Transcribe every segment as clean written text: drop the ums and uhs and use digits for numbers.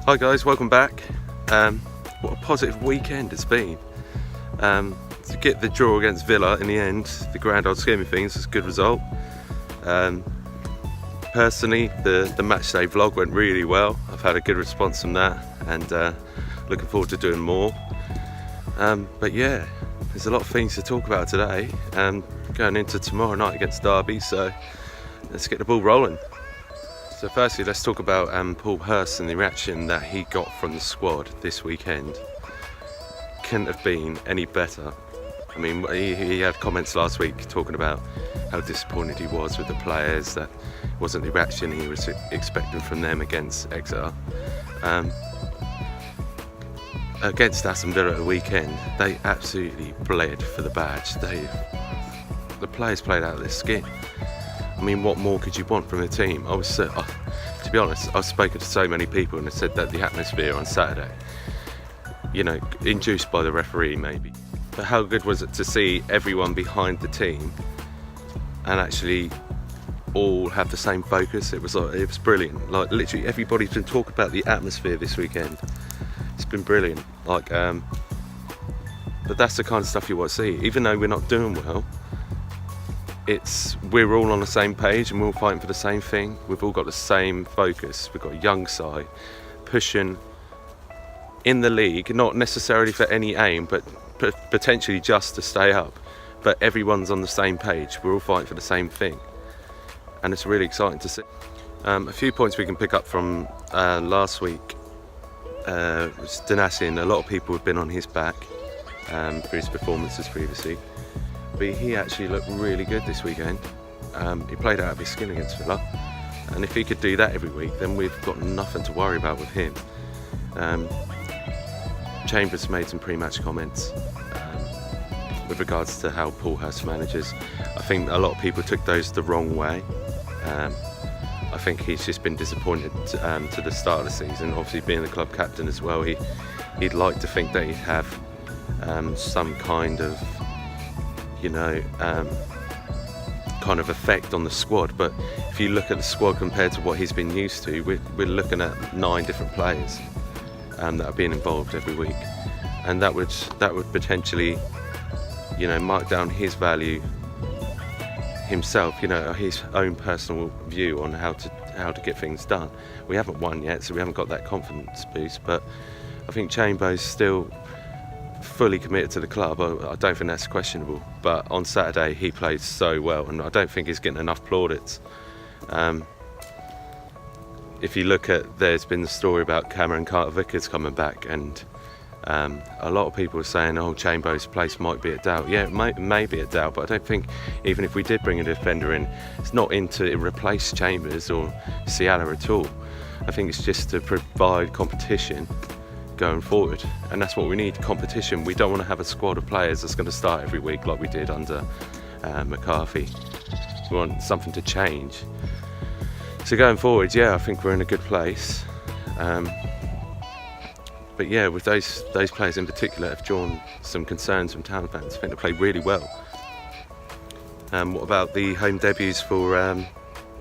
Hi guys, welcome back. What a positive weekend it's been. To get the draw against Villa in the end, the grand old scheme of things, was a good result. Personally, the match day vlog went really well. I've had a good response from that, and looking forward to doing more. But yeah, there's a lot of things to talk about today, going into tomorrow night against Derby, so let's get the ball rolling. So firstly, let's talk about Paul Hurst and the reaction that he got from the squad this weekend. Couldn't have been any better. I mean, he had comments last week talking about how disappointed he was with the players, that wasn't the reaction he was expecting from them against Exeter. Against Aston Villa at the weekend, they absolutely bled for the badge. The players played out of their skin. I mean, what more could you want from a team? To be honest, I've spoken to so many people and have said that the atmosphere on Saturday, induced by the referee maybe, but how good was it to see everyone behind the team and actually all have the same focus? It was brilliant. Like, literally everybody's been talking about the atmosphere this weekend. It's been brilliant. But that's the kind of stuff you want to see. Even though we're not doing well, we're all on the same page and we're all fighting for the same thing. We've all got the same focus. We've got a young side pushing in the league, not necessarily for any aim, but potentially just to stay up. But everyone's on the same page. We're all fighting for the same thing, and it's really exciting to see. A few points we can pick up from last week was Donacien. A lot of people have been on his back for his performances previously, but he actually looked really good this weekend. He played out of his skin against Villa, and if he could do that every week, then we've got nothing to worry about with him. Chambers made some pre-match comments with regards to how Paul Hurst manages. I think a lot of people took those the wrong way. I think he's just been disappointed to the start of the season. Obviously, being the club captain as well, he'd like to think that he'd have some kind of kind of effect on the squad. But if you look at the squad compared to what he's been used to, we're looking at 9 different players that are being involved every week, and that would potentially mark down his value himself, his own personal view on how to get things done. We haven't won yet, so we haven't got that confidence boost, but I think Chambers still fully committed to the club. I don't think that's questionable, but on Saturday he played so well, and I don't think he's getting enough plaudits. If you look at, there's been the story about Cameron Carter-Vickers coming back, and a lot of people are saying, oh, Chambers' place might be at doubt. Yeah, it may be at doubt, but I don't think, even if we did bring a defender in, it's not in to replace Chambers or Nsiala at all. I think it's just to provide competition going forward, and that's what we need, competition. We don't want to have a squad of players that's going to start every week like we did under McCarthy. We want something to change. So going forward, yeah, I think we're in a good place. But yeah, with those players in particular have drawn some concerns from town fans. I think they played really well. What about the home debuts for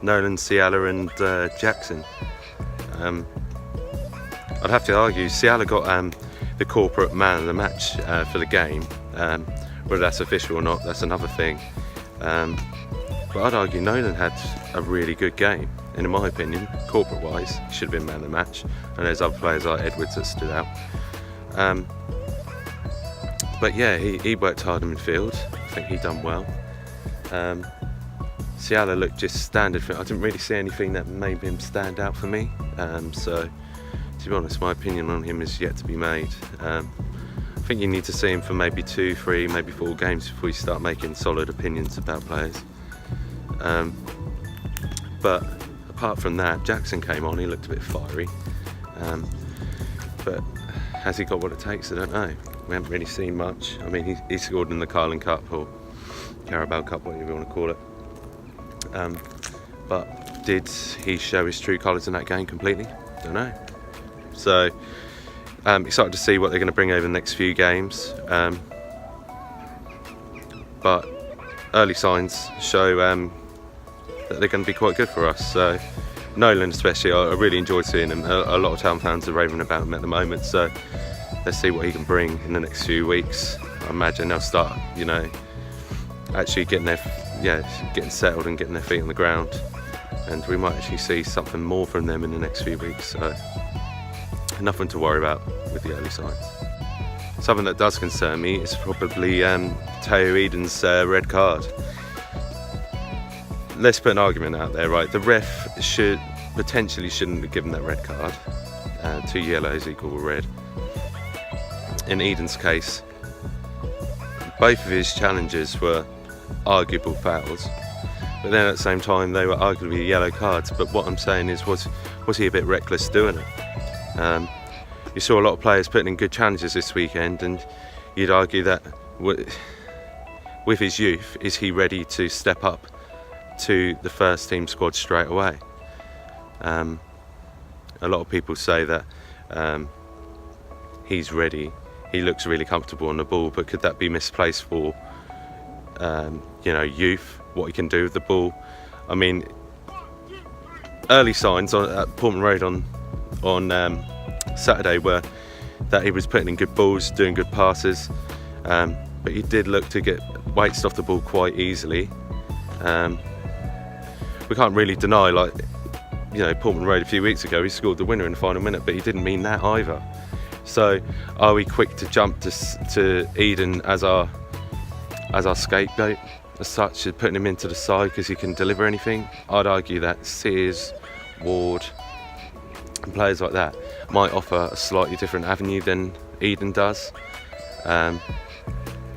Nolan, Nsiala and Jackson? I'd have to argue Nsiala got the corporate man of the match for the game. Whether that's official or not, that's another thing. But I'd argue Nolan had a really good game, and in my opinion, corporate-wise, he should have been man of the match. And there's other players like Edwards that stood out. But yeah, he worked hard in midfield. I think he done well. Nsiala looked just standard. I didn't really see anything that made him stand out for me. So, to be honest, my opinion on him is yet to be made. I think you need to see him for maybe 2, 3, maybe 4 games before you start making solid opinions about players. But apart from that, Jackson came on, he looked a bit fiery. But has he got what it takes? I don't know. We haven't really seen much. I mean, he scored in the Carling Cup or Carabao Cup, whatever you want to call it. But did he show his true colours in that game completely? Don't know. So excited to see what they're going to bring over the next few games. But early signs show that they're going to be quite good for us. So Nolan especially, I really enjoyed seeing him. A lot of town fans are raving about him at the moment, so let's see what he can bring in the next few weeks. I imagine they'll start, you know, actually getting settled and getting their feet on the ground, and we might actually see something more from them in the next few weeks. So nothing to worry about with the early signs. Something that does concern me is probably Theo Edun's red card. Let's put an argument out there, right? The ref potentially shouldn't have given that red card. 2 yellows equal a red. In Edun's case, both of his challenges were arguable fouls, but then at the same time they were arguably yellow cards. But what I'm saying is, was he a bit reckless doing it? You saw a lot of players putting in good challenges this weekend, and you'd argue that with his youth, is he ready to step up to the first team squad straight away? A lot of people say that he's ready, he looks really comfortable on the ball, but could that be misplaced for youth, what he can do with the ball? I mean, early signs at Portman Road on Saturday were that he was putting in good balls, doing good passes, but he did look to get weights off the ball quite easily. We can't really deny, like, you know, Portman Road a few weeks ago, he scored the winner in the final minute, but he didn't mean that either. So are we quick to jump to Edun as our scapegoat as such, putting him into the side because he can deliver anything? I'd argue that Sears, Ward and players like that might offer a slightly different avenue than Edun does.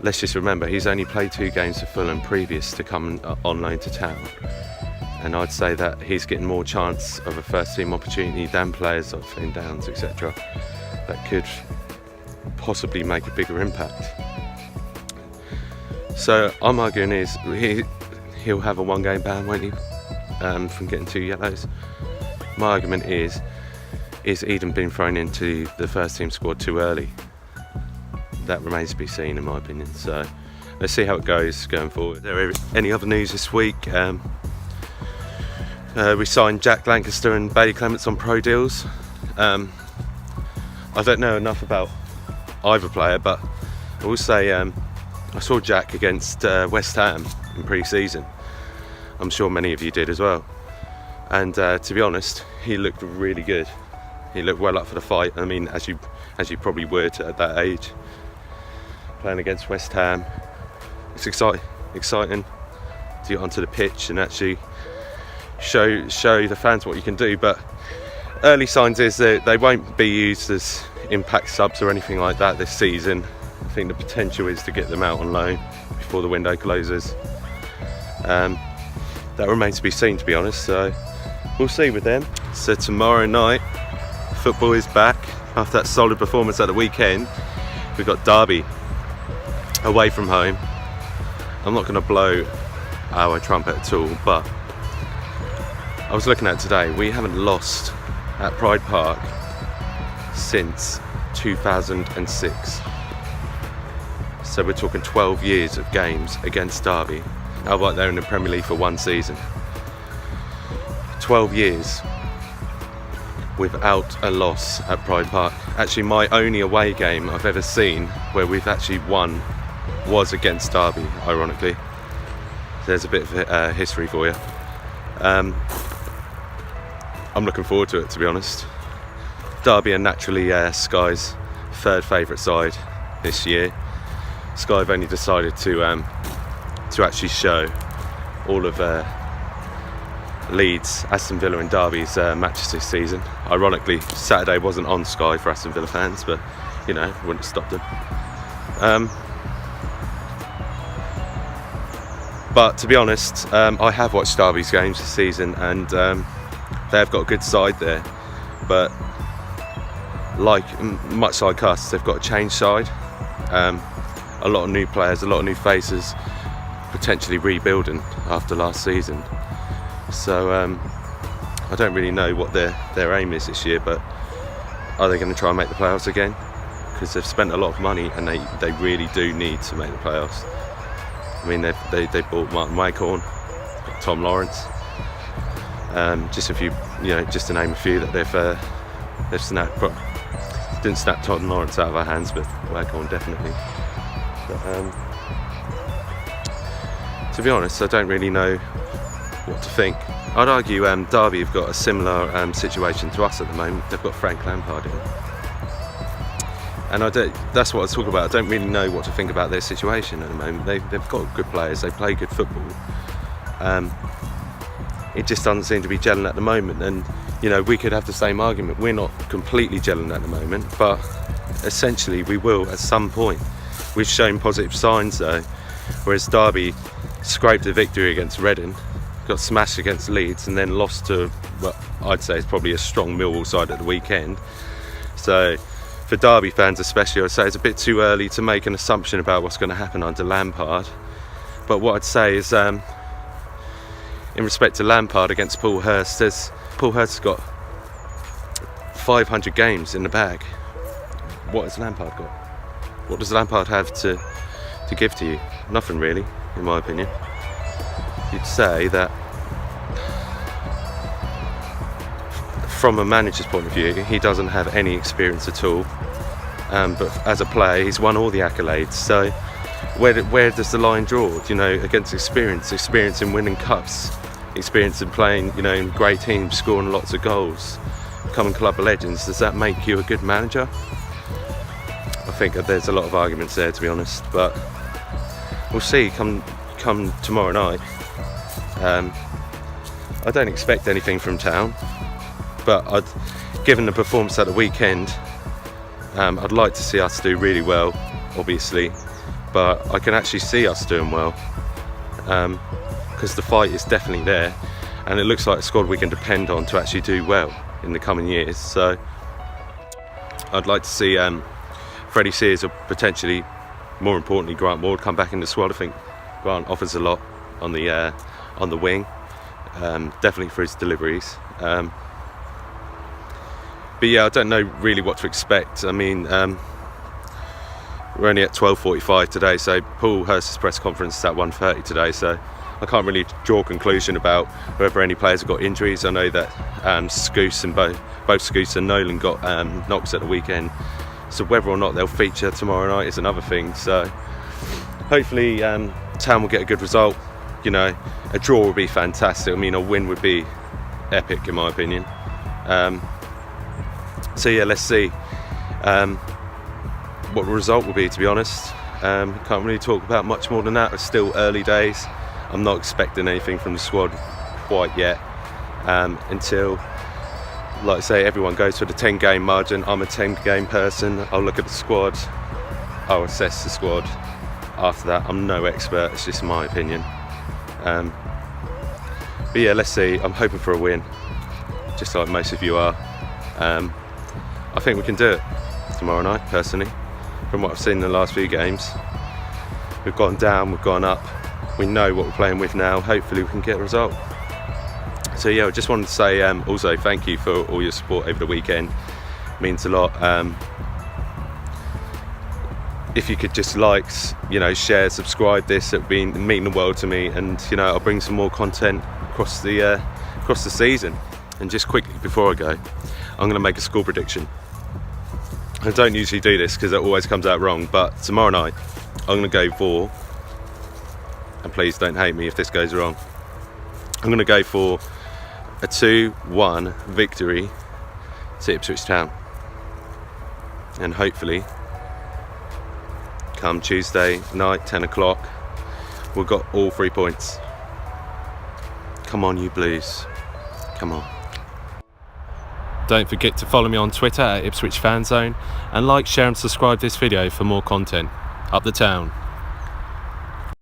Let's just remember, he's only played 2 games for Fulham previous to coming on loan to town, and I'd say that he's getting more chance of a first team opportunity than players like Flynn Downs, etc., that could possibly make a bigger impact. So I'm arguing is he'll have a 1 game ban, won't he, from getting 2 yellows. My argument is Edun being thrown into the first team squad too early? That remains to be seen, in my opinion. So let's see how it goes going forward. There are any other news this week? We signed Jack Lancaster and Bailey Clements on pro deals. I don't know enough about either player, but I will say I saw Jack against West Ham in pre-season. I'm sure many of you did as well. And to be honest, he looked really good. He looked well up for the fight. I mean, as you probably would at that age, playing against West Ham. It's exciting to get onto the pitch and actually show the fans what you can do. But early signs is that they won't be used as impact subs or anything like that this season. I think the potential is to get them out on loan before the window closes. That remains to be seen, to be honest, so we'll see with them. So tomorrow night, football is back. After that solid performance at the weekend, we've got Derby away from home. I'm not going to blow our trumpet at all, but I was looking at today, we haven't lost at Pride Park since 2006. So we're talking 12 years of games against Derby. How about they're in the Premier League for 1 season? 12 years without a loss at Pride Park. Actually, my only away game I've ever seen where we've actually won was against Derby, ironically. There's a bit of history for you. I'm looking forward to it, to be honest. Derby are naturally Sky's 3rd favourite side this year. Sky have only decided to actually show all of Leeds, Aston Villa and Derby's matches this season. Ironically, Saturday wasn't on Sky for Aston Villa fans, but you know, wouldn't have stopped them. But to be honest, I have watched Derby's games this season, and they've got a good side there. But much like us, they've got a changed side. A lot of new players, a lot of new faces, potentially rebuilding after last season. So I don't really know what their aim is this year, but are they going to try and make the playoffs again? Because they've spent a lot of money and they really do need to make the playoffs. I mean, they bought Martin Waghorn, got Tom Lawrence. Just a few, just to name a few that they've snapped. Well, didn't snap Todd and Lawrence out of our hands, but Waghorn definitely. But, to be honest, I don't really know what to think. I'd argue Derby have got a similar situation to us at the moment. They've got Frank Lampard in. And that's what I was talking about. I don't really know what to think about their situation at the moment. They've got good players, they play good football. It just doesn't seem to be gelling at the moment. And, we could have the same argument. We're not completely gelling at the moment, but essentially we will at some point. We've shown positive signs though, whereas Derby scraped a victory against Reading, got smashed against Leeds, and then lost to what I'd say is probably a strong Millwall side at the weekend. So for Derby fans especially, I'd say it's a bit too early to make an assumption about what's going to happen under Lampard. But what I'd say is, in respect to Lampard against Paul Hurst, Paul Hurst has got 500 games in the bag. What has Lampard got? What does Lampard have to give to you? Nothing really, in my opinion. You'd say that from a manager's point of view, he doesn't have any experience at all. But as a player, he's won all the accolades. So where does the line draw? Against experience in winning cups, experience in playing, in great teams, scoring lots of goals, becoming club of legends. Does that make you a good manager? I think that there's a lot of arguments there, to be honest. But we'll see come tomorrow night. I don't expect anything from Town, but given the performance at the weekend, I'd like to see us do really well, obviously, but I can actually see us doing well, because the fight is definitely there, and it looks like a squad we can depend on to actually do well in the coming years. So I'd like to see Freddie Sears, or potentially, more importantly, Grant Ward come back in the squad. I think Grant offers a lot on the wing, definitely for his deliveries. But yeah, I don't know really what to expect. I mean, we're only at 12:45 today, so Paul Hurst's press conference is at 1:30 today, so I can't really draw a conclusion about whether any players have got injuries. I know that Scouse and both Scouse and Nolan got knocks at the weekend, so whether or not they'll feature tomorrow night is another thing. So hopefully Town will get a good result. A draw would be fantastic. I mean, a win would be epic in my opinion. So yeah, let's see what the result will be, to be honest. Can't really talk about much more than that. It's still early days. I'm not expecting anything from the squad quite yet, until, like I say, everyone goes for the 10-game margin. I'm a 10-game person. I'll look at the squad, I'll assess the squad. After that, I'm no expert, it's just my opinion. But yeah, let's see. I'm hoping for a win, just like most of you are. I think we can do it tomorrow night, personally. From what I've seen in the last few games, we've gone down, we've gone up. We know what we're playing with now. Hopefully we can get a result. So yeah, I just wanted to say also thank you for all your support over the weekend. It means a lot. If you could just share, subscribe this, it would mean the world to me. And I'll bring some more content across the season. And just quickly before I go, I'm going to make a score prediction. I don't usually do this because it always comes out wrong, but tomorrow night I'm going to go for, and please don't hate me if this goes wrong, I'm going to go for a 2-1 victory to Ipswich Town. And hopefully come Tuesday night, 10 o'clock, we've got all 3 points. Come on, you Blues. Come on. Don't forget to follow me on Twitter at IpswichFanzone, and like, share and subscribe this video for more content. Up the Town.